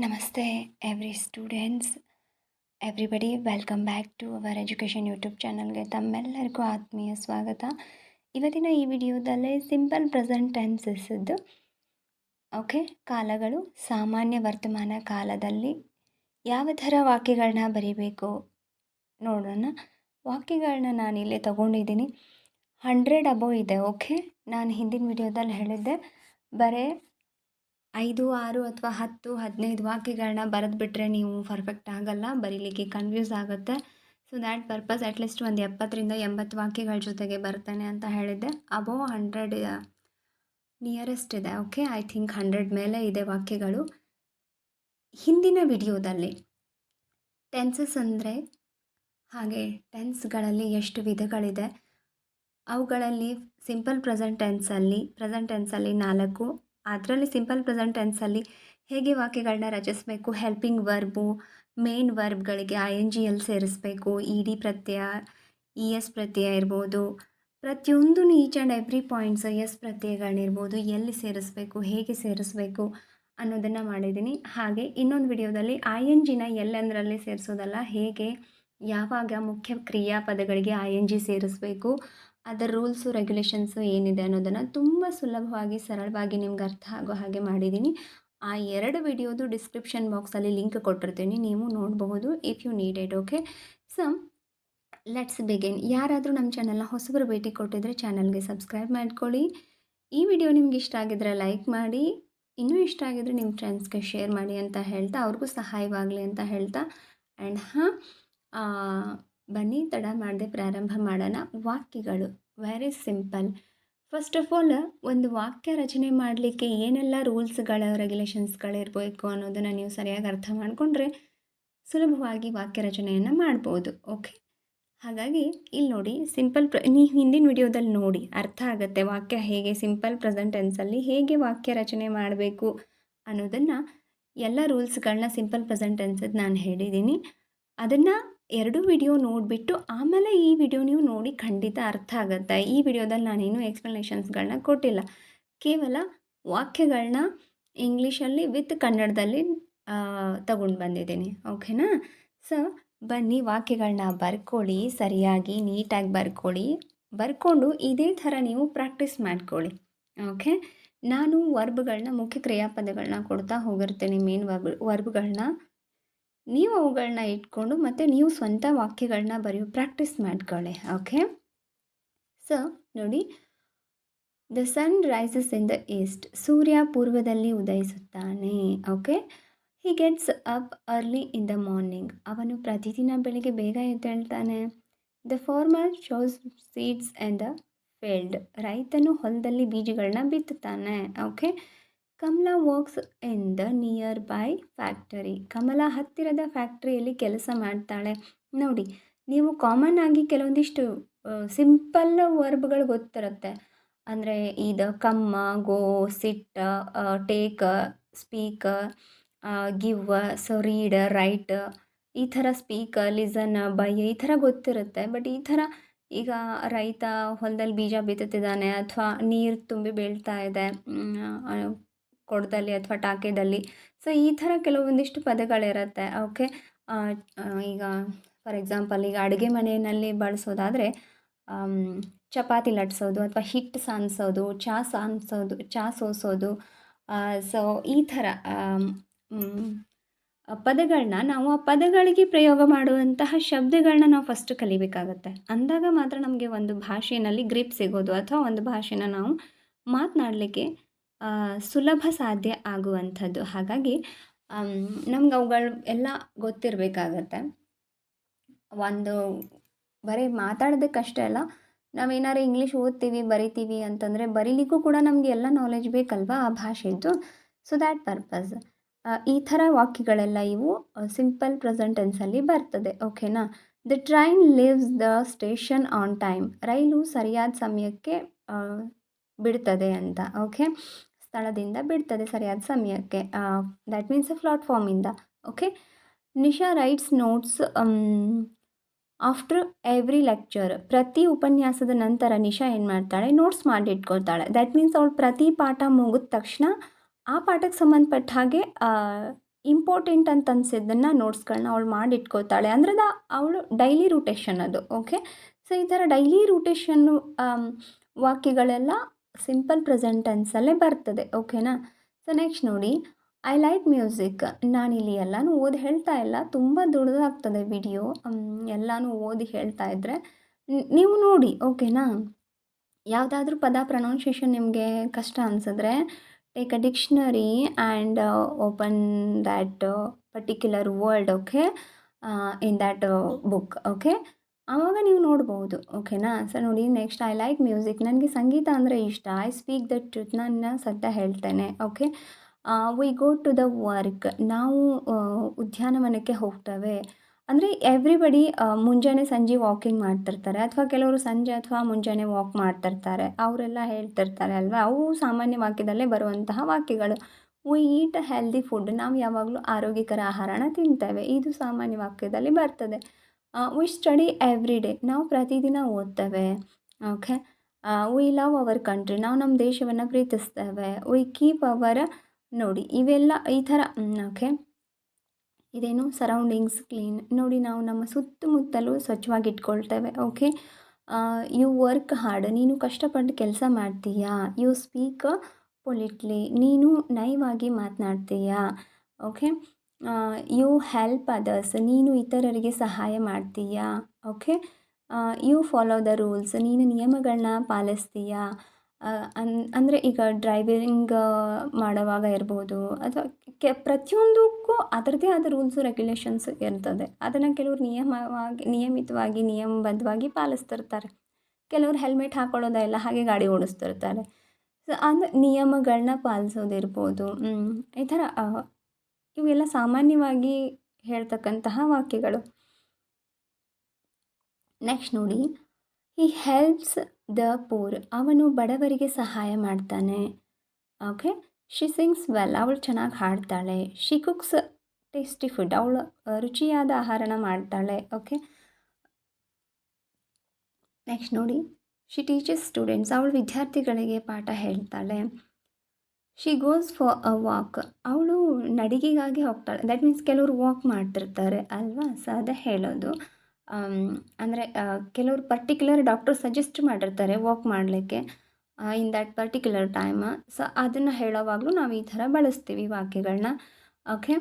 ನಮಸ್ತೆ every students everybody welcome back to our education YouTube ಚಾನಲ್ಗೆ ತಮ್ಮೆಲ್ಲರಿಗೂ ಆತ್ಮೀಯ ಸ್ವಾಗತ. ಇವತ್ತಿನ ಈ ವಿಡಿಯೋದಲ್ಲಿ ಸಿಂಪಲ್ ಪ್ರೆಸೆಂಟ್ ಟೆನ್ಸಸ್ದು ಓಕೆ ಕಾಲಗಳು ಸಾಮಾನ್ಯ ವರ್ತಮಾನ ಕಾಲದಲ್ಲಿ ಯಾವ ಥರ ವಾಕ್ಯಗಳನ್ನ ಬರೀಬೇಕು ನೋಡೋಣ. ವಾಕ್ಯಗಳನ್ನ ನಾನಿಲ್ಲೇ ತೊಗೊಂಡಿದ್ದೀನಿ. 100 ಅಬೋ ಇದೆ. ಓಕೆ, ನಾನು ಹಿಂದಿನ ವಿಡಿಯೋದಲ್ಲಿ ಹೇಳಿದ್ದೆ ಬರೀ 5, 6 ಅಥವಾ 10, 15 ವಾಕ್ಯಗಳನ್ನ ಬರೆದುಬಿಟ್ರೆ ನೀವು ಪರ್ಫೆಕ್ಟ್ ಆಗಲ್ಲ, ಬರೀಲಿಕ್ಕೆ ಕನ್ಫ್ಯೂಸ್ ಆಗುತ್ತೆ. ಸೊ ದ್ಯಾಟ್ ಪರ್ಪಸ್ ಅಟ್ಲೀಸ್ಟ್ ಒಂದು 70ರಿಂದ 80 ವಾಕ್ಯಗಳ ಜೊತೆಗೆ ಬರ್ತೇನೆ ಅಂತ ಹೇಳಿದ್ದೆ. ಅಬೋವ್ 100 ನಿಯರೆಸ್ಟ್ ಇದೆ. ಓಕೆ, ಐ ಥಿಂಕ್ 100 ಮೇಲೆ ಇದೆ ವಾಕ್ಯಗಳು. ಹಿಂದಿನ ವಿಡಿಯೋದಲ್ಲಿ ಟೆನ್ಸಸ್ ಅಂದರೆ ಹಾಗೆ ಟೆನ್ಸ್ಗಳಲ್ಲಿ ಎಷ್ಟು ವಿಧಗಳಿದೆ, ಅವುಗಳಲ್ಲಿ ಸಿಂಪಲ್ ಪ್ರೆಸೆಂಟ್ ಟೆನ್ಸಲ್ಲಿ 4, ಅದರಲ್ಲಿ ಸಿಂಪಲ್ ಪ್ರೆಸೆಂಟ್ ಟೆನ್ಸಲ್ಲಿ ಹೇಗೆ ವಾಕ್ಯಗಳನ್ನ ರಚಿಸಬೇಕು, ಹೆಲ್ಪಿಂಗ್ ವರ್ಬು, ಮೇನ್ ವರ್ಬ್ಗಳಿಗೆ INGL ಸೇರಿಸಬೇಕು, ED ಪ್ರತ್ಯಯ, ES ಪ್ರತ್ಯಯ ಇರ್ಬೋದು, ಪ್ರತಿಯೊಂದು each and every points S ಪ್ರತ್ಯಯಗಳನ್ನಿರ್ಬೋದು, ಎಲ್ಲಿ ಸೇರಿಸಬೇಕು, ಹೇಗೆ ಸೇರಿಸಬೇಕು ಅನ್ನೋದನ್ನು ಮಾಡಿದ್ದೀನಿ. ಹಾಗೆ ಇನ್ನೊಂದು ವಿಡಿಯೋದಲ್ಲಿ INGನ ಎಲ್ಲೆಂದರಲ್ಲಿ ಸೇರಿಸೋದಲ್ಲ, ಹೇಗೆ ಯಾವಾಗ ಮುಖ್ಯ ಕ್ರಿಯಾಪದಗಳಿಗೆ ING ಸೇರಿಸಬೇಕು, ಅದರ ರೂಲ್ಸು ರೆಗ್ಯುಲೇಷನ್ಸು ಏನಿದೆ ಅನ್ನೋದನ್ನು ತುಂಬ ಸುಲಭವಾಗಿ ಸರಳವಾಗಿ ನಿಮ್ಗೆ ಅರ್ಥ ಆಗೋ ಹಾಗೆ ಮಾಡಿದ್ದೀನಿ. ಆ 2 ವಿಡಿಯೋದು ಡಿಸ್ಕ್ರಿಪ್ಷನ್ ಬಾಕ್ಸಲ್ಲಿ ಲಿಂಕ್ ಕೊಟ್ಟಿರ್ತೀನಿ, ನೀವು ನೋಡಬಹುದು if you need it. Okay, so let's begin. ಯಾರಾದರೂ ನಮ್ಮ ಚಾನಲ್ನ ಹೊಸಬರು ಭೇಟಿ ಕೊಟ್ಟಿದ್ರೆ ಚಾನಲ್ಗೆ ಸಬ್ಸ್ಕ್ರೈಬ್ ಮಾಡ್ಕೊಳ್ಳಿ. ಈ ವಿಡಿಯೋ ನಿಮ್ಗೆ ಇಷ್ಟ ಆಗಿದ್ರೆ ಲೈಕ್ ಮಾಡಿ, ಇನ್ನೂ ಇಷ್ಟ ಆಗಿದ್ರೆ ನಿಮ್ಮ ಫ್ರೆಂಡ್ಸ್ಗೆ ಶೇರ್ ಮಾಡಿ ಅಂತ ಹೇಳ್ತಾ, ಅವ್ರಿಗೂ ಸಹಾಯವಾಗಲಿ ಅಂತ ಹೇಳ್ತಾ, ಆ್ಯಂಡ್ ಬನ್ನಿ ತಡ ಮಾಡದೆ ಪ್ರಾರಂಭ ಮಾಡೋಣ. ವಾಕ್ಯಗಳು very simple. First of all, ಒಂದು ವಾಕ್ಯ ರಚನೆ ಮಾಡಲಿಕ್ಕೆ ಏನೆಲ್ಲ ರೂಲ್ಸ್ಗಳು ರೆಗ್ಯುಲೇಷನ್ಸ್ಗಳಿರಬೇಕು ಅನ್ನೋದನ್ನು ನೀವು ಸರಿಯಾಗಿ ಅರ್ಥ ಮಾಡಿಕೊಂಡ್ರೆ ಸುಲಭವಾಗಿ ವಾಕ್ಯ ರಚನೆಯನ್ನು ಮಾಡ್ಬೋದು. ಓಕೆ, ಹಾಗಾಗಿ ಇಲ್ಲಿ ನೋಡಿ, ನೀವು ಹಿಂದಿನ ವಿಡಿಯೋದಲ್ಲಿ ನೋಡಿ ಅರ್ಥ ಆಗುತ್ತೆ ವಾಕ್ಯ ಹೇಗೆ ಸಿಂಪಲ್ ಪ್ರೆಸೆಂಟ್ ಟೆನ್ಸಲ್ಲಿ ಹೇಗೆ ವಾಕ್ಯ ರಚನೆ ಮಾಡಬೇಕು ಅನ್ನೋದನ್ನು, ಎಲ್ಲ ರೂಲ್ಸ್ಗಳನ್ನ ಸಿಂಪಲ್ ಪ್ರೆಸೆಂಟ್ ಟೆನ್ಸದ್ದು ನಾನು ಹೇಳಿದ್ದೀನಿ. ಅದನ್ನು 2 ವಿಡಿಯೋ ನೋಡಿಬಿಟ್ಟು ಆಮೇಲೆ ಈ ವಿಡಿಯೋ ನೀವು ನೋಡಿ, ಖಂಡಿತ ಅರ್ಥ ಆಗುತ್ತೆ. ಈ ವಿಡಿಯೋದಲ್ಲಿ ನಾನೇನು ಎಕ್ಸ್ಪ್ಲನೇಷನ್ಸ್ಗಳನ್ನ ಕೊಟ್ಟಿಲ್ಲ, ಕೇವಲ ವಾಕ್ಯಗಳನ್ನ ಇಂಗ್ಲೀಷಲ್ಲಿ ವಿತ್ ಕನ್ನಡದಲ್ಲಿ ತಗೊಂಡು ಬಂದಿದ್ದೀನಿ. ಓಕೆನಾ? ಸೊ ಬನ್ನಿ ವಾಕ್ಯಗಳನ್ನ ಬರ್ಕೊಳ್ಳಿ, ಸರಿಯಾಗಿ ನೀಟಾಗಿ ಬರ್ಕೊಂಡು ಇದೇ ಥರ ನೀವು ಪ್ರಾಕ್ಟೀಸ್ ಮಾಡ್ಕೊಳ್ಳಿ. ಓಕೆ, ನಾನು ವರ್ಬ್ಗಳನ್ನ, ಮುಖ್ಯ ಕ್ರಿಯಾಪದಗಳನ್ನ ಕೊಡ್ತಾ ಹೋಗಿರ್ತೀನಿ, ಮೇನ್ ವರ್ಬ್ಗಳನ್ನ. ನೀವು ಅವುಗಳನ್ನ ಇಟ್ಕೊಂಡು ಮತ್ತು ನೀವು ಸ್ವಂತ ವಾಕ್ಯಗಳನ್ನ ಬರೆಯೋ ಪ್ರಾಕ್ಟೀಸ್ ಮಾಡ್ಕೊಳ್ಳಿ. ಓಕೆ, ಸೊ ನೋಡಿ, the sun rises in the east, ಸೂರ್ಯ ಪೂರ್ವದಲ್ಲಿ ಉದಯಿಸುತ್ತಾನೆ. Okay, he gets up early in the morning, ಅವನು ಪ್ರತಿದಿನ ಬೆಳಿಗ್ಗೆ ಬೇಗ ಎದ್ದೇಳ್ತಾನೆ. The farmer sows seeds in the field, ರೈತನು ಹೊಲದಲ್ಲಿ ಬೀಜಗಳನ್ನ ಬಿತ್ತುತ್ತಾನೆ. Okay, Kamala works in the nearby factory, Kamala ಹತ್ತಿರದ ಫ್ಯಾಕ್ಟ್ರಿಯಲ್ಲಿ ಕೆಲಸ ಮಾಡ್ತಾಳೆ. ನೋಡಿ, ನೀವು ಕಾಮನ್ ಆಗಿ ಕೆಲವೊಂದಿಷ್ಟು ಸಿಂಪಲ್ ವರ್ಬ್ಗಳು ಗೊತ್ತಿರುತ್ತೆ. ಅಂದರೆ ಇದು come, go, sit, take, speak, give, so read, write, ಈ ಥರ ಸ್ಪೀಕ್, ಲಿಸನ್, ಬೈ, ಈ ಥರ ಗೊತ್ತಿರುತ್ತೆ. ಬಟ್ ಈ ಥರ ಈಗ ರೈತ ಹೊಲದಲ್ಲಿ ಬೀಜ ಬಿತ್ತುತ್ತಿದ್ದಾನೆ, ಅಥವಾ ನೀರು ತುಂಬಿ ಬೀಳ್ತಾ ಇದೆ ಕೊಡದಲ್ಲಿ ಅಥವಾ ಟಾಕೆದಲ್ಲಿ, ಸೊ ಈ ಥರ ಕೆಲವೊಂದಿಷ್ಟು ಪದಗಳಿರುತ್ತೆ. ಓಕೆ, ಈಗ ಫಾರ್ ಎಕ್ಸಾಂಪಲ್, ಈಗ ಅಡುಗೆ ಮನೆಯಲ್ಲಿ ಬಳಸೋದಾದರೆ ಚಪಾತಿ ಲಟ್ಸೋದು, ಅಥವಾ ಹಿಟ್ಟು ಸಾನ್ಸೋದು, ಚಾ ಸೋಸೋದು, ಸೊ ಈ ಥರ ಪದಗಳನ್ನ ನಾವು ಆ ಪದಗಳಿಗೆ ಪ್ರಯೋಗ ಮಾಡುವಂತಹ ಶಬ್ದಗಳನ್ನ ನಾವು ಫಸ್ಟ್ ಕಲಿಬೇಕಾಗತ್ತೆ. ಅಂದಾಗ ಮಾತ್ರ ನಮಗೆ ಒಂದು ಭಾಷೆಯಲ್ಲಿ ಗ್ರಿಪ್ ಸಿಗೋದು, ಅಥವಾ ಒಂದು ಭಾಷೆನ ನಾವು ಮಾತನಾಡಲಿಕ್ಕೆ ಸುಲಭ ಸಾಧ್ಯ ಆಗುವಂಥದ್ದು. ಹಾಗಾಗಿ ನಮ್ಗೆ ಅವುಗಳು ಎಲ್ಲ ಗೊತ್ತಿರಬೇಕಾಗತ್ತೆ. ಒಂದು ಬರೀ ಮಾತಾಡೋದಕ್ಕಷ್ಟೇ ಅಲ್ಲ, ನಾವೇನಾದ್ರು ಇಂಗ್ಲೀಷ್ ಓದ್ತೀವಿ, ಬರಿತೀವಿ ಅಂತಂದರೆ ಬರೀಲಿಕ್ಕೂ ಕೂಡ ನಮಗೆ ಎಲ್ಲ ನಾಲೆಜ್ ಬೇಕಲ್ವಾ ಆ ಭಾಷೆದು. ಸೊ ದ್ಯಾಟ್ ಪರ್ಪಸ್ ಈ ಥರ ವಾಕ್ಯಗಳೆಲ್ಲ ಇವು ಸಿಂಪಲ್ ಪ್ರೆಸೆಂಟ್ ಟೆನ್ಸಲ್ಲಿ ಬರ್ತದೆ. ಓಕೆನಾ? The train leaves the station on time, ರೈಲು ಸರಿಯಾದ ಸಮಯಕ್ಕೆ ಬಿಡ್ತದೆ ಅಂತ. ಓಕೆ, ಸ್ಥಳದಿಂದ ಬಿಡ್ತದೆ ಸರಿಯಾದ ಸಮಯಕ್ಕೆ, ದ್ಯಾಟ್ ಮೀನ್ಸ್ ಪ್ಲಾಟ್ಫಾರ್ಮಿಂದ. Okay, Nisha writes notes after every lecture, ಪ್ರತಿ ಉಪನ್ಯಾಸದ ನಂತರ ನಿಶಾ ಏನು ಮಾಡ್ತಾಳೆ, ನೋಟ್ಸ್ ಮಾಡಿ ಇಟ್ಕೊಳ್ತಾಳೆ. ದ್ಯಾಟ್ ಮೀನ್ಸ್ ಅವಳು ಪ್ರತಿ ಪಾಠ ಮುಗಿದ ತಕ್ಷಣ ಆ ಪಾಠಕ್ಕೆ ಸಂಬಂಧಪಟ್ಟ ಹಾಗೆ ಇಂಪಾರ್ಟೆಂಟ್ ಅಂತ ಅನ್ಸಿದ್ದನ್ನು ನೋಟ್ಸ್ಗಳನ್ನ ಅವಳು ಮಾಡಿಟ್ಕೋತಾಳೆ. ಅಂದರೆ ಅವಳು ಡೈಲಿ ರೂಟೇಷನ್ ಅದು. ಓಕೆ. ಸೊ ಈ ಥರ ಡೈಲಿ ರೂಟೇಷನ್ನು ವಾಕ್ಯಗಳೆಲ್ಲ ಸಿಂಪಲ್ ಪ್ರೆಸೆಂಟ್ ಟೆನ್ಸಲ್ಲೇ ಬರ್ತದೆ. ಓಕೆನಾ. ಸೊ ನೆಕ್ಸ್ಟ್ ನೋಡಿ, ಐ ಲೈಕ್ ಮ್ಯೂಸಿಕ್. ನಾನಿಲ್ಲಿ ಎಲ್ಲನೂ ಓದಿ ಹೇಳ್ತಾ ಇಲ್ಲ, ತುಂಬ ದೊಡ್ಡದಾಗ್ತದೆ ವಿಡಿಯೋ. ಎಲ್ಲನೂ ಓದಿ ಹೇಳ್ತಾ ಇದ್ದರೆ ನೀವು ನೋಡಿ. ಓಕೆನಾ. ಯಾವುದಾದ್ರೂ ಪದ ಪ್ರೊನೌನ್ಸಿಯೇಷನ್ ನಿಮಗೆ ಕಷ್ಟ ಅನಿಸಿದ್ರೆ take a dictionary and open that particular word. Okay. In that book. Okay. ಆವಾಗ ನೀವು ನೋಡ್ಬೋದು. ಓಕೆನಾ. ಸೊ ನೋಡಿ, ನೆಕ್ಸ್ಟ್ ಐ ಲೈಕ್ ಮ್ಯೂಸಿಕ್. ನನಗೆ ಸಂಗೀತ ಅಂದರೆ ಇಷ್ಟ. I speak the truth. ನಾನು ಸತ್ಯ ಹೇಳ್ತೇನೆ. Okay. We go to the work. ನಾವು ಉದ್ಯಾನವನಕ್ಕೆ ಹೋಗ್ತೇವೆ. ಅಂದರೆ ಎವ್ರಿಬಡಿ ಮುಂಜಾನೆ ಸಂಜೆ ವಾಕಿಂಗ್ ಮಾಡ್ತಿರ್ತಾರೆ, ಅಥವಾ ಕೆಲವರು ಸಂಜೆ ಅಥವಾ ಮುಂಜಾನೆ ವಾಕ್ ಮಾಡ್ತಿರ್ತಾರೆ. ಅವರೆಲ್ಲ ಹೇಳ್ತಿರ್ತಾರೆ ಅಲ್ವಾ, ಅವು ಸಾಮಾನ್ಯ ವಾಕ್ಯದಲ್ಲೇ ಬರುವಂತಹ ವಾಕ್ಯಗಳು. We eat healthy food. ನಾವು ಯಾವಾಗಲೂ ಆರೋಗ್ಯಕರ ಆಹಾರನ ತಿಂತೇವೆ. ಇದು ಸಾಮಾನ್ಯ ವಾಕ್ಯದಲ್ಲಿ ಬರ್ತದೆ. We study every day. ನಾವು ಪ್ರತಿದಿನ ಓದ್ತೇವೆ. Okay. We love our country. ನಾವು ನಮ್ಮ ದೇಶವನ್ನು ಪ್ರೀತಿಸ್ತೇವೆ. We keep our. ನೋಡಿ ಇವೆಲ್ಲ ಈ ಥರ. ಓಕೆ. ಇದೇನು ಸರೌಂಡಿಂಗ್ಸ್ ಕ್ಲೀನ್. ನೋಡಿ ನಾವು ನಮ್ಮ ಸುತ್ತಮುತ್ತಲೂ ಸ್ವಚ್ಛವಾಗಿ ಇಟ್ಕೊಳ್ತೇವೆ. ಓಕೆ. You work hard. ನೀನು ಕಷ್ಟಪಟ್ಟು ಕೆಲಸ ಮಾಡ್ತೀಯಾ. You speak politely. ನೀನು ನಯವಾಗಿ ಮಾತನಾಡ್ತೀಯಾ. ಓಕೆ. You help others. ನೀನು ಇತರರಿಗೆ ಸಹಾಯ ಮಾಡ್ತೀಯಾ. Okay. You follow the rules. ನೀನು ನಿಯಮಗಳನ್ನ ಪಾಲಿಸ್ತೀಯಾ. ಅಂದರೆ ಈಗ ಡ್ರೈವಿಂಗ್ ಮಾಡುವಾಗ ಇರ್ಬೋದು, ಅಥವಾ ಪ್ರತಿಯೊಂದಕ್ಕೂ ಅದರದ್ದೇ ಆದ ರೂಲ್ಸು ರೆಗ್ಯುಲೇಷನ್ಸ್ ಇರ್ತದೆ. ಅದನ್ನು ಕೆಲವರು ನಿಯಮಿತವಾಗಿ ನಿಯಮಬದ್ಧವಾಗಿ ಪಾಲಿಸ್ತಿರ್ತಾರೆ. ಕೆಲವರು ಹೆಲ್ಮೆಟ್ ಹಾಕ್ಕೊಳ್ಳೋದೇ ಇಲ್ಲ, ಹಾಗೆ ಗಾಡಿ ಓಡಿಸ್ತಿರ್ತಾರೆ. ಸೊ ಅಂದರೆ ನಿಯಮಗಳನ್ನ ಪಾಲಿಸೋದಿರ್ಬೋದು. ಈ ಥರ ಇವೆಲ್ಲ ಸಾಮಾನ್ಯವಾಗಿ ಹೇಳ್ತಕ್ಕಂತಹ ವಾಕ್ಯಗಳು. ನೆಕ್ಸ್ಟ್ ನೋಡಿ, ಹಿ ಹೆಲ್ಪ್ಸ್ ದ ಪೂರ್. ಅವನು ಬಡವರಿಗೆ ಸಹಾಯ ಮಾಡ್ತಾನೆ. ಓಕೆ. She sings well. ಅವಳು ಚೆನ್ನಾಗಿ ಹಾಡ್ತಾಳೆ. She cooks tasty food. ಅವಳು ರುಚಿಯಾದ ಆಹಾರನ ಮಾಡ್ತಾಳೆ. ಓಕೆ. ನೆಕ್ಸ್ಟ್ ನೋಡಿ, ಶಿ ಟೀಚಸ್ ಸ್ಟೂಡೆಂಟ್ಸ್. ಅವಳು ವಿದ್ಯಾರ್ಥಿಗಳಿಗೆ ಪಾಠ ಹೇಳ್ತಾಳೆ. She goes for a walk. ಅವಳು ನಡಿಗೆಗಾಗಿ ಹೋಗ್ತಾಳೆ. ದ್ಯಾಟ್ ಮೀನ್ಸ್ ಕೆಲವರು ವಾಕ್ ಮಾಡ್ತಿರ್ತಾರೆ ಅಲ್ವಾ. ಸೊ ಅದೇ ಹೇಳೋದು. ಅಂದರೆ ಕೆಲವರು ಪರ್ಟಿಕ್ಯುಲರ್ ಡಾಕ್ಟರ್ ಸಜೆಸ್ಟ್ ಮಾಡಿರ್ತಾರೆ ವಾಕ್ ಮಾಡಲಿಕ್ಕೆ in that particular time. So ಅದನ್ನು ಹೇಳೋವಾಗಲೂ ನಾವು ಈ ಥರ ಬಳಸ್ತೀವಿ ವಾಕ್ಯಗಳನ್ನ. ಓಕೆ.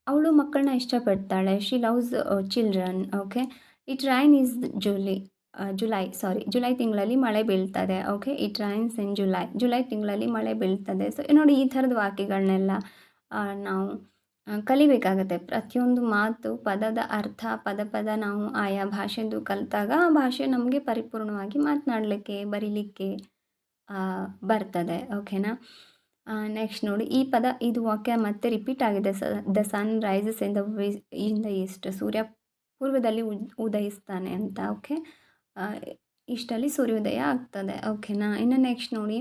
ಅವಳು ಮಕ್ಕಳನ್ನ ಇಷ್ಟಪಡ್ತಾಳೆ. She loves children. Okay. It rain is July ತಿಂಗಳಲ್ಲಿ ಮಳೆ ಬೀಳ್ತದೆ. Okay. It rains in July ತಿಂಗಳಲ್ಲಿ ಮಳೆ ಬೀಳ್ತದೆ. ಸೊ ನೋಡಿ, ಈ ಥರದ ವಾಕ್ಯಗಳನ್ನೆಲ್ಲ ನಾವು ಕಲಿಬೇಕಾಗತ್ತೆ. ಪ್ರತಿಯೊಂದು ಮಾತು, ಪದದ ಅರ್ಥ, ಪದ ನಾವು ಆಯಾ ಭಾಷೆದು ಕಲಿತಾಗ ಆ ಭಾಷೆ ನಮಗೆ ಪರಿಪೂರ್ಣವಾಗಿ ಮಾತನಾಡಲಿಕ್ಕೆ, ಬರೀಲಿಕ್ಕೆ ಬರ್ತದೆ. ಓಕೆನಾ. ನೆಕ್ಸ್ಟ್ ನೋಡಿ, ಈ ಪದ, ಇದು ವಾಕ್ಯ ಮತ್ತೆ ರಿಪೀಟ್ ಆಗಿದೆ. The sun rises in the east. ಸೂರ್ಯ ಪೂರ್ವದಲ್ಲಿ ಉದಯಿಸ್ತಾನೆ ಅಂತ. ಓಕೆ. ಇಷ್ಟಲ್ಲಿ ಸೂರ್ಯೋದಯ ಆಗ್ತದೆ. ಓಕೆನಾ. ಇನ್ನು ನೆಕ್ಸ್ಟ್ ನೋಡಿ,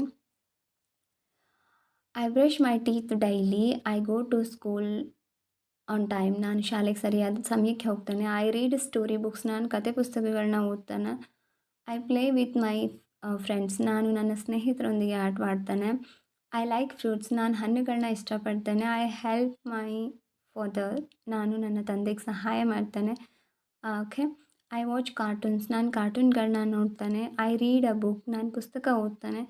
I brush my teeth daily. I go to school on time. ನಾನು ಶಾಲೆಗೆ ಸರಿಯಾದ ಸಮಯಕ್ಕೆ ಹೋಗ್ತೇನೆ. I read story books. ನಾನು ಕತೆ ಪುಸ್ತಕಗಳನ್ನ ಓದ್ತೇನೆ. I play with my friends. ನಾನು ನನ್ನ ಸ್ನೇಹಿತರೊಂದಿಗೆ ಆಟವಾಡ್ತೇನೆ. I like fruits. ನಾನು ಹಣ್ಣುಗಳನ್ನ ಇಷ್ಟಪಡ್ತೇನೆ. I help my father. ನಾನು ನನ್ನ ತಂದೆಗೆ ಸಹಾಯ ಮಾಡ್ತೇನೆ. ಓಕೆ. I watch cartoons. ನಾನು ಕಾರ್ಟೂನ್ಗಳನ್ನ ನೋಡ್ತೇನೆ. I read a book. ನಾನು ಪುಸ್ತಕ ಓದ್ತೇನೆ.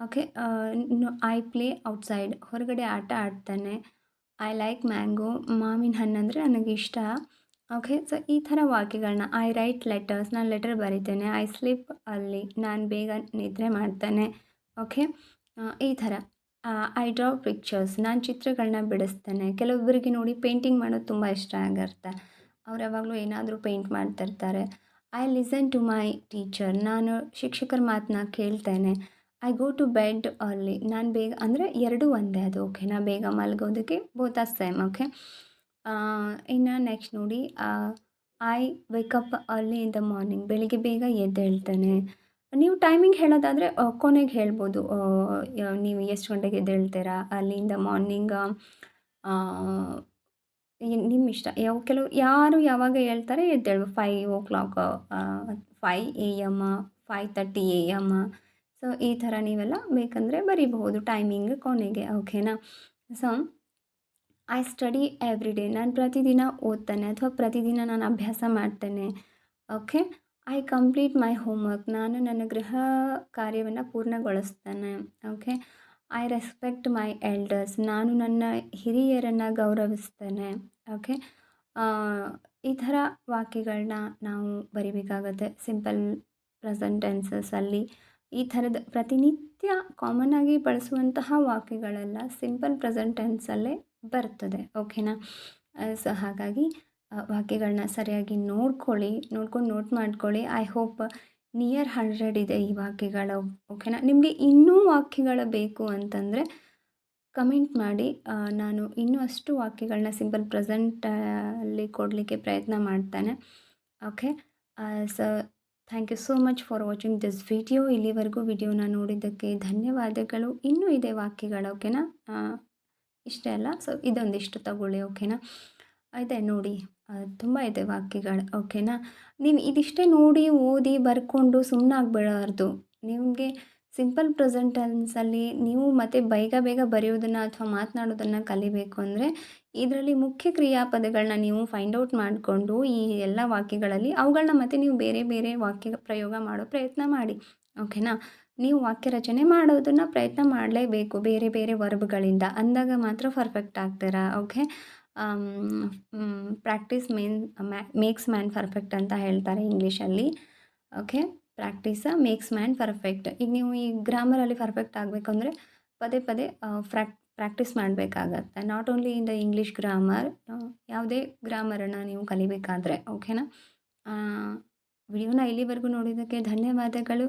ಓಕೆ. I play outside. ಹೊರಗಡೆ ಆಟ ಆಡ್ತಾನೆ. I like mango. ಮಾವಿನ ಹಣ್ಣು ಅಂದರೆ ನನಗಿಷ್ಟ. ಓಕೆ. ಸೊ ಈ ಥರ ವಾಕ್ಯಗಳನ್ನ. I write letters. ನಾನು ಲೆಟರ್ ಬರಿತೇನೆ. I sleep early. ನಾನು ಬೇಗ ನಿದ್ರೆ ಮಾಡ್ತೇನೆ. ಓಕೆ. ಈ ಥರ. I draw pictures. ನಾನು ಚಿತ್ರಗಳನ್ನ ಬಿಡಿಸ್ತೇನೆ. ಕೆಲವೊಬ್ಬರಿಗೆ ನೋಡಿ ಪೇಂಟಿಂಗ್ ಮಾಡೋದು ತುಂಬ ಇಷ್ಟ ಆಗಿರುತ್ತೆ. ಅವ್ರು ಯಾವಾಗಲೂ ಏನಾದರೂ ಪೇಂಟ್ ಮಾಡ್ತಿರ್ತಾರೆ. I listen to my teacher. ನಾನು ಶಿಕ್ಷಕರ ಮಾತನ್ನ ಕೇಳ್ತೇನೆ. I go to bed early. ನಾನು ಬೇಗ, ಅಂದರೆ ಎರಡೂ ಒಂದೇ ಅದು. ಓಕೆನಾ. ಬೇಗ ಮಲಗೋದಕ್ಕೆ ಬೋತ್ ಆರ್ ಸೇಮ್. ಓಕೆ. ಇನ್ನು ನೆಕ್ಸ್ಟ್ ನೋಡಿ, I wake up early in the morning. ಬೆಳಿಗ್ಗೆ ಬೇಗ ಎದ್ದೇಳ್ತೇನೆ. ನೀವು ಟೈಮಿಂಗ್ ಹೇಳೋದಾದರೆ ಕೊನೆಗೆ ಹೇಳ್ಬೋದು. ನೀವು ಎಷ್ಟು ಗಂಟೆಗೆ ಎದ್ದೇಳ್ತೀರಾ ಅರ್ಲಿ ಇನ್ ದ ಮಾರ್ನಿಂಗ್. ನಿಮ್ಮ ಇಷ್ಟ. ಯಾರು ಯಾವಾಗ ಹೇಳ್ತಾರೆ ಎದ್ದೇಳ್ಬೇಕು. 5 AM, 5:30 AM. ಸೊ ಈ ಥರ ನೀವೆಲ್ಲ ಬೇಕಂದರೆ ಬರೀಬಹುದು ಟೈಮಿಂಗ್ ಕೊನೆಗೆ. ಓಕೆನಾ. So I study every day. ನಾನು ಪ್ರತಿದಿನ ಓದ್ತೇನೆ ಅಥವಾ ಪ್ರತಿದಿನ ನಾನು ಅಭ್ಯಾಸ ಮಾಡ್ತೇನೆ. Okay. I complete my homework. ನಾನು ನನ್ನ ಗೃಹ ಕಾರ್ಯವನ್ನು ಪೂರ್ಣಗೊಳಿಸ್ತೇನೆ. Okay. I respect my elders. ನಾನು ನನ್ನ ಹಿರಿಯರನ್ನು ಗೌರವಿಸ್ತೇನೆ. ಓಕೆ. ಆ, ಈ ಥರ ವಾಕ್ಯಗಳನ್ನ ನಾವು ಬರಿಬೇಕಾಗತ್ತೆ ಸಿಂಪಲ್ ಪ್ರೆಸೆಂಟ್ ಟೆನ್ಸಸಲ್ಲಿ. ಈ ಥರದ ಪ್ರತಿನಿತ್ಯ ಕಾಮನ್ ಆಗಿ ಬಳಸುವಂತಹ ವಾಕ್ಯಗಳೆಲ್ಲ ಸಿಂಪಲ್ ಪ್ರೆಸೆಂಟ್ ಟೆನ್ಸಲ್ಲೇ ಬರ್ತದೆ. ಓಕೆನಾ? ಸೊ ಹಾಗಾಗಿ ವಾಕ್ಯಗಳನ್ನ ಸರಿಯಾಗಿ ನೋಡ್ಕೊಂಡು ನೋಟ್ ಮಾಡ್ಕೊಳ್ಳಿ. ಐ ಹೋಪ್ ನಿಯರ್ 100 ಇದೆ ಈ ವಾಕ್ಯಗಳು. ಓಕೆನಾ? ನಿಮಗೆ ಇನ್ನೂ ವಾಕ್ಯಗಳು ಬೇಕು ಅಂತಂದರೆ ಕಮೆಂಟ್ ಮಾಡಿ. ನಾನು ಇನ್ನೂ ಅಷ್ಟು ವಾಕ್ಯಗಳನ್ನ ಸಿಂಪಲ್ ಪ್ರೆಸೆಂಟಲ್ಲಿ ಕೊಡಲಿಕ್ಕೆ ಪ್ರಯತ್ನ ಮಾಡ್ತೇನೆ. Okay. So thank you so much for watching this video. ಇಲ್ಲಿವರೆಗೂ ವಿಡಿಯೋನ ನೋಡಿದ್ದಕ್ಕೆ ಧನ್ಯವಾದಗಳು. ಇನ್ನೂ ಇದೆ ವಾಕ್ಯಗಳು. ಓಕೆನಾ? ಇಷ್ಟೇ ಅಲ್ಲ, ಸೊ ಇದೊಂದಿಷ್ಟು ತಗೊಳ್ಳಿ. ಓಕೆನಾ? ಇದೆ ನೋಡಿ, ತುಂಬ ಇದೆ ವಾಕ್ಯಗಳು. ಓಕೆನಾ? ನೀವು ಇದಿಷ್ಟೇ ನೋಡಿ ಓದಿ ಬರ್ಕೊಂಡು ಸುಮ್ಮನಾಗ್ಬಿಡಬಾರ್ದು. ನಿಮಗೆ ಸಿಂಪಲ್ ಪ್ರೆಸೆಂಟ್ ಟೆನ್ಸಲ್ಲಿ ನೀವು ಮತ್ತೆ ಬೇಗ ಬರೆಯೋದನ್ನು ಅಥವಾ ಮಾತನಾಡೋದನ್ನು ಕಲಿಬೇಕು ಅಂದರೆ ಇದರಲ್ಲಿ ಮುಖ್ಯ ಕ್ರಿಯಾಪದಗಳನ್ನ ನೀವು ಫೈಂಡ್ ಔಟ್ ಮಾಡಿಕೊಂಡು ಈ ಎಲ್ಲ ವಾಕ್ಯಗಳಲ್ಲಿ ಅವುಗಳನ್ನ ಮತ್ತೆ ನೀವು ಬೇರೆ ವಾಕ್ಯ ಪ್ರಯೋಗ ಮಾಡೋ ಪ್ರಯತ್ನ ಮಾಡಿ. ಓಕೆನಾ? ನೀವು ವಾಕ್ಯ ರಚನೆ ಮಾಡೋದನ್ನು ಪ್ರಯತ್ನ ಮಾಡಲೇಬೇಕು ಬೇರೆ ವರ್ಬ್ಗಳಿಂದ. ಅಂದಾಗ ಮಾತ್ರ ಪರ್ಫೆಕ್ಟ್ ಆಗ್ತೀರಾ. Okay. Practice makes man perfect ಅಂತ ಹೇಳ್ತಾರೆ ಇಂಗ್ಲೀಷಲ್ಲಿ. Okay. Practice makes man perfect. ಈಗ ನೀವು ಈ ಗ್ರಾಮರಲ್ಲಿ ಪರ್ಫೆಕ್ಟ್ ಆಗಬೇಕು ಅಂದರೆ ಪದೇ ಪ್ರಾಕ್ಟೀಸ್ ಮಾಡಬೇಕಾಗತ್ತೆ. Not only in the English grammar, ಯಾವುದೇ ಗ್ರಾಮರನ್ನು ನೀವು ಕಲಿಬೇಕಾದ್ರೆ. ಓಕೆನಾ? ವಿಡಿಯೋನ ಇಲ್ಲಿವರೆಗೂ ನೋಡಿದ್ದಕ್ಕೆ ಧನ್ಯವಾದಗಳು.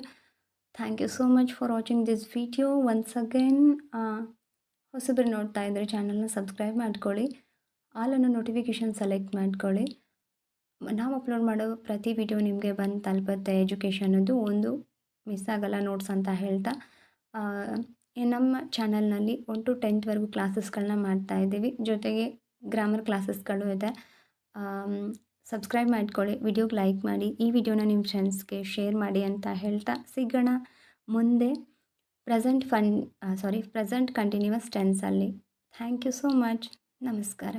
Thank you so much for watching this video. Once again ಹೊಸಬ್ರು ನೋಡ್ತಾ ಇದ್ದರೆ ಚಾನಲ್ನ ಸಬ್ಸ್ಕ್ರೈಬ್ ಮಾಡ್ಕೊಳ್ಳಿ. ಆಲನ್ನು ನೋಟಿಫಿಕೇಷನ್ ಸೆಲೆಕ್ಟ್ ಮಾಡ್ಕೊಳ್ಳಿ. ನಾವು ಅಪ್ಲೋಡ್ ಮಾಡೋ ಪ್ರತಿ ವಿಡಿಯೋ ನಿಮಗೆ ಬಂದು ತಲುಪುತ್ತೆ. ಎಜುಕೇಷನದು ಒಂದು ಮಿಸ್ ಆಗಲ್ಲ ನೋಟ್ಸ್ ಅಂತ ಹೇಳ್ತಾ, ನಮ್ಮ ಚಾನಲ್ನಲ್ಲಿ 1 to 10th ಕ್ಲಾಸಸ್ಗಳನ್ನ ಮಾಡ್ತಾಯಿದ್ದೀವಿ. ಜೊತೆಗೆ ಗ್ರಾಮರ್ ಕ್ಲಾಸಸ್ಗಳು ಇದೆ. ಸಬ್ಸ್ಕ್ರೈಬ್ ಮಾಡ್ಕೊಳ್ಳಿ, ವಿಡಿಯೋಗೆ ಲೈಕ್ ಮಾಡಿ, ಈ ವಿಡಿಯೋನ ನಿಮ್ಮ ಫ್ರೆಂಡ್ಸ್ಗೆ ಶೇರ್ ಮಾಡಿ ಅಂತ ಹೇಳ್ತಾ ಸಿಗೋಣ ಮುಂದೆ ಪ್ರೆಸೆಂಟ್ ಕಂಟಿನ್ಯೂವಸ್ ಟೆನ್ಸಲ್ಲಿ. Thank you so much. ನಮಸ್ಕಾರ.